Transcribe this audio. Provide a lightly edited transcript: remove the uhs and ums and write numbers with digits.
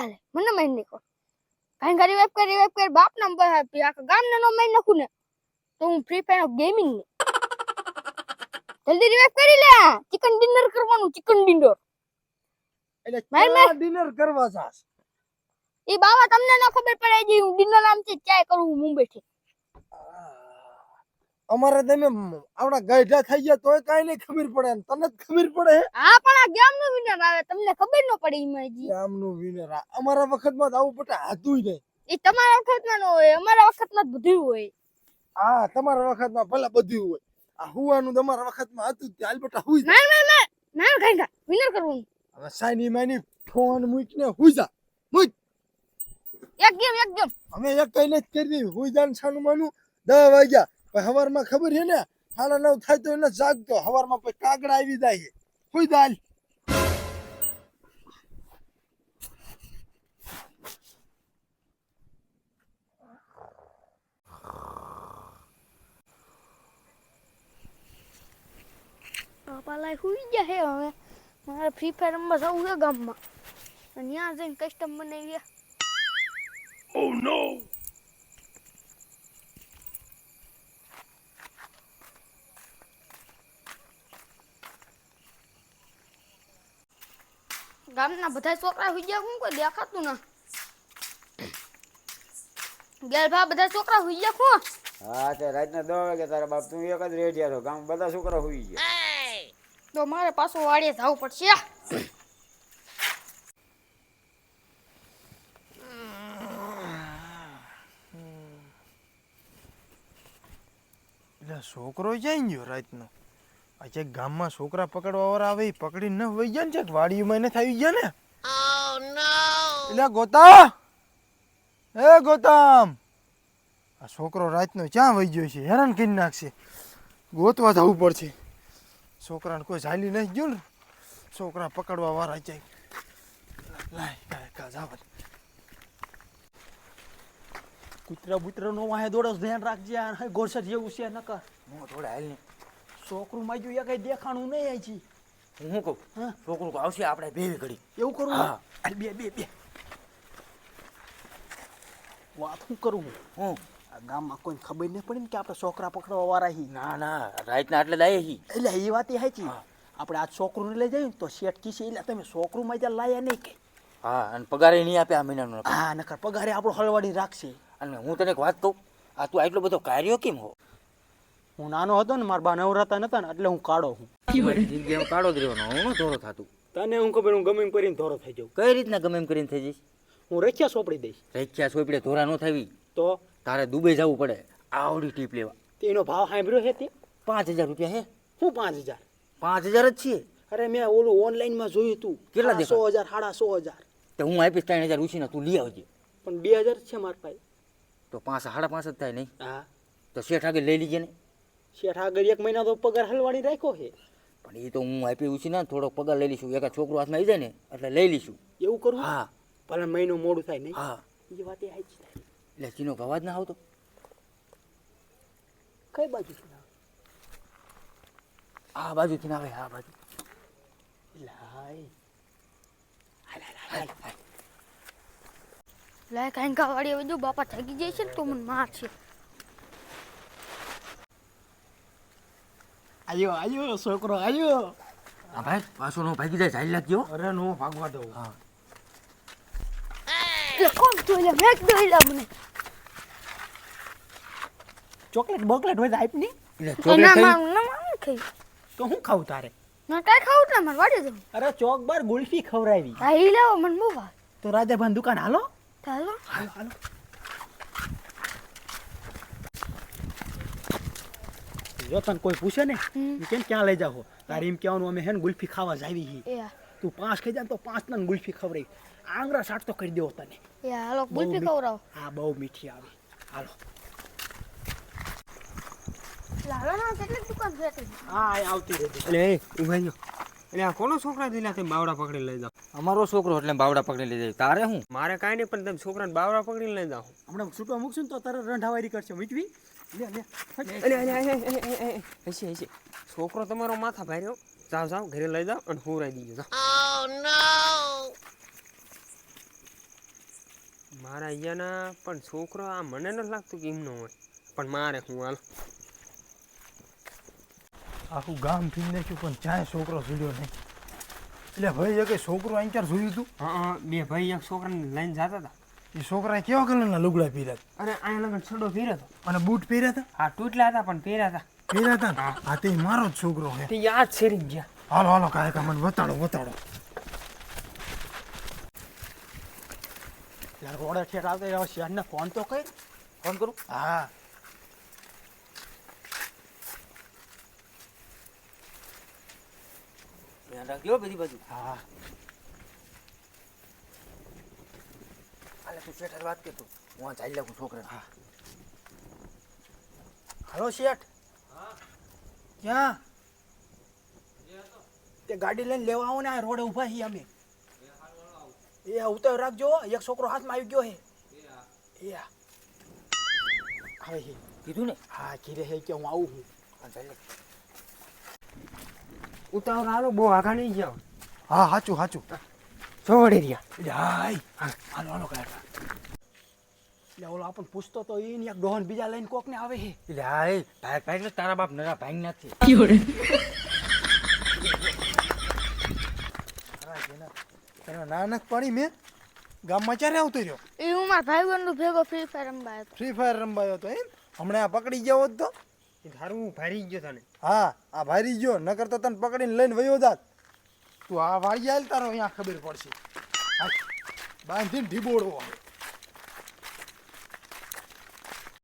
હાલે મને મારી નાખો કાઈ ગાડી વેપ કરી બાપ નામ આપી આખા ગામને નો મારી નાખું ને તો હું ફ્રી ફાયર ગેમિંગ ને જલ્દી રિવાઇવ કરી લે ચિકન ડિનર કરવાનું ચિકન ડિનર એટલે ક્યાં ડિનર કરવા જાસ ઈ બાવા તમને ન ખબર પડે જી હું ડિનર નામ થી ક્યાં કરું મુંબઈ થી અમારે તમે આવડા ગઈઢા થઈ ગયા તોય કાઈ નહીં ખબર પડે તને જ ખબર પડે હા પણ આ ગેમ નું વિનર આવે તમને ખબર ન પડે ઈમાં જી ગેમ નું વિનર અમારા વખતમાં તો આવું પટા હતું જ નહીં ઈ તમારા વખતમાં ન હોય અમારા વખતમાં બધું હોય હા તમારા વખતમાં ભલે બધું હોય આ હુવાનું તમારા વખતમાં હતું ચાલ બેટા હુઈ જા ના ખાઈ વિનર કરવું હવે સાઈની માની ફોન મૂકને હુઈ જા મૂક એક ગેમ અમે એક કઈ નથી કરી હુઈ જાન છાનું માનું 10 વાગ્યા પછી હવારમાં ખબર છે ને 9:30 થાય તો એને જાગતો હવારમાં પછી કાગડા આવી જાય હુઈ જા પાપા લાઈ હુઈ ગયા હે હવે મારે ફ્રી ફાયર રમવા જવું છે ગામમાં અને ત્યાં જઈને કસ્ટમ બનાવી ઓ નો ગામના બધા છોકરા હુઈ ગયા હું કોઈ દેખાતું ના ગેલ ભા બધા છોકરા હુઈ ગયા કોણ હા તે રાતના 10 વાગે તારા બાપ તું એક જ રેડિયા છો ગામ બધા છોકરા હુઈ ગયા તો મારે પાછો વાડીએ જવું પડશે એટલે છોકરો જાય ગયો રાતનો આજે ગામમાં છોકરા પકડવા વાળા આવે પકડીને ન વઈ ગયા ને છે વાડીમાં ને થઈ ગયા ને ઓ નો એટલે ગોતા એ ગોતમ આ છોકરો રાતનો ક્યાં વઈ ગયો છે હેરાન કરી નાખશે ગોતવા જવું પડશે છોકરાને કોઈ ઝાલી નહીં ગયું ને છોકરા પકડવા વાળા જાય લાય કા જાવ કૂતરા બુતરા નો વાહે દોડસ ધ્યાન રાખજે આ ગોરસર જેવું છે નકર હું થોડા હાલ ને છોકરું માજુ એ કઈ દેખાણું નહીં આઈ છી હું કહું હા છોકરું આવશે આપણે બેવી ઘડી એવું કરું હા. અરે બે વાત હું કરું હું આ ગામમાં કોઈ ખબર નહીં પડી ને કે આપણે છોકરા પકડવા વાળા હી ના રાતના એટલે લાયે હી એટલે એ વાત એ હાચી આપણે આ છોકરું લઈ જઈએ તો શેઠ કીશે એટલે તમે છોકરું માં ત્યાં લાયા નહીં કે હા અને પગારે નહીં આપે આ મહિનાનો હા નકર પગારે આપણો હળવાડી રાખશે અને હું તને એક વાત કહું આ તું આટલો બધો કાર્યો કેમ હો હું નાનો હતો ને મારા બા નવરાતા નતા ને એટલે હું કાળો હું જિંદગીમાં કાળો જ રહેવાનો હું ન ધોરો થાતું તને હું ખબર હું ગમે એમ કરીને ધોરો થઈ જાઉં કઈ રીતના ગમે એમ કરીને થઈ જઈશ હું રખ્યા સોપડી દઈશ રેખ્યા સોપડે ધોરા ન થાવી તો તારે દુબઈ જવું પડે આવડી ટીપ લેવા તેનો ભાવ સાંભળ્યો છે તે 5000 રૂપિયા હે શું 5000 5000 જ છીએ અરે મેં ઓલું ઓનલાઈનમાં જોયું તું કેટલા દેખાય? 100,000 150,000 તો હું આપીશ 3000 ઉછીને તું લઈ આવજે પણ 2000 છે મારા પાસે તો 5.5 જ થાય નહીં હા તો શેઠ આગળ લઈ લીજે ને શેઠ આગળ એક મહિના તો પગાર હલવાડી રાખ્યો છે પણ એ તો હું આપી ઉછીને થોડોક પગાર લઈ લઈશું એકા છોકરો હાથમાં આવી જાય ને એટલે લઈ લઈશું એવું કરું હા ભલે મહિનો મોડું થાય નહીં હા એ વાત એ હાચી થાય એટલે ચીનો અવાજ ના આવતો કઈ બાજુ આ બાજુથી ના આવે આ બાજુ લાય લે કાઈ કા વાડીએ વજો બાપા થાકી જાય છે ને તો મને મારશે આયો છોકરો આયો હા ભાઈ પાછો નો ભાગી જાય ચાલી લાગજો અરે નો ભાગવા દઉં હા લે કોણ તો લે મેક દોઈલા મને ચોકલેટ બોકલેટ હોય તો આપ ની એટલે ના ચોકલેટ મારું ના મારું ખાઈ તો હું ખાવું તારે ના કાઈ ખાવું ના માર વાડીએ જવું અરે ચોક બાર ગુલ્ફી ખવરાવી હા ઈ લેવો મને બહુ ભાવે તો રાજાભાન દુકાન હાલો ચાલો હાલો જો તને કોઈ પૂછે ને કેમ ક્યાં લઈ જાઓ તારે એમ કહેવાનું અમે હે ને ગુલ્ફી ખાવા જાવી હી એ તું 5 ખાઈ જાય તો 5 તને ગુલ્ફી ખવરાવી આંગળા સાટ તો કરી દેવો તને એ હાલો ગુલ્ફી ખવરાવો હા બહુ મીઠી આવે હાલો લાલો ના કેટલી દુકાન છે એટલી હા આવતી રહેતી એટલે એ ઉભા જો એટલે આ કોનો છોકરા દિલા તે બાવડા પકડી લઈ જાઓ અમારો છોકરો એટલે બાવડા પકડી લઈ જાય તારે હું મારે કાંઈ નહીં પણ તમે છોકરાને બાવડા પકડી લઈ જાઓ હમણાં છૂટો મૂકશું ને તો તરત રંઢાવારી કરશે મૂકવી લે લે હશે છોકરો તમારો માથા ભાર્યો જાઓ ઘરે લઈ જાઓ અને હુરાઈ દીજો જાઓ મારા અહીંયાના પણ છોકરો આ મને નથી લાગતું કે એમનો હોય પણ મારે હું હાલ આખું ગામ ફીરી નાખ્યું પણ ચાય છોકરો જોડ્યો નહીં. એટલે ભાઈ એ કઈ છોકરો અહીં ક્યારે જોયું તું? હા બે ભાઈ એક છોકરાને લઈને જતા હતા એ છોકરાએ કેવા કલરના લુગડા પહેર્યા હતા? અરે અહીંયા લગન છડો પહેર્યો હતો અને બૂટ પહેર્યા હતા? હા તૂટલા હતા પણ પહેર્યા હતા પહેર્યા હતા ને? હા તે મારો જ છોકરો છે. તે યાદ શેરી ગયા હાલો હાલો કાંઈ મને બતાડો. યાર રોડે ઠેઠ આવતા રહ્યા શહેરને ફોન તો કર. ફોન કરું. હા ધ્યાન રાખજો બધી બાજુ. હા હાલે તું શેઠ વાત કે તું હું ચાલી લાગું છોકરાને. હા હાલો શેઠ. ક્યાં તે ગાડી લઈને લેવા આવો ને આ રોડે ઊભા છીએ અમે. એ ઉતાર રાખજો એક છોકરો હાથમાં આવી ગયો હે. એ હવે હે કીધું ને. હા કીધે હે કે હું આવું હું. હા ચાલે ઉતાવળ હાલો બહુ આગા નહીં જાવ હા સાચું ચોવડી રહ્યા એટલે હા હાલો કાંઈ. એટલે ઓલો આપણને પૂછતો તો એ ને એક ડોહન બીજા લઈને કોક ને આવે હે. એટલે હા એ ભાઈ ને તારા બાપ નરા ભાઈ નથી એના નાનક પાણી મેં ગામમાં ચારે આવતો રહ્યો. એ હું મારા ભાઈબંધો ભેગો ફ્રી ફાયર રમવા આવ્યો હતો. ફ્રી ફાયર રમવાયો હતો એમ? હમણાં આ પકડી ગયો હોત તો? તારું હું ભારી ગયો તને હા આ ભારી ગયો નકર તો તને પકડીને લઈને વયો જાત. તું આ વાળી આલ તારો અહીંયા ખબર પડશે. બાંધીને ઢીબોડવો.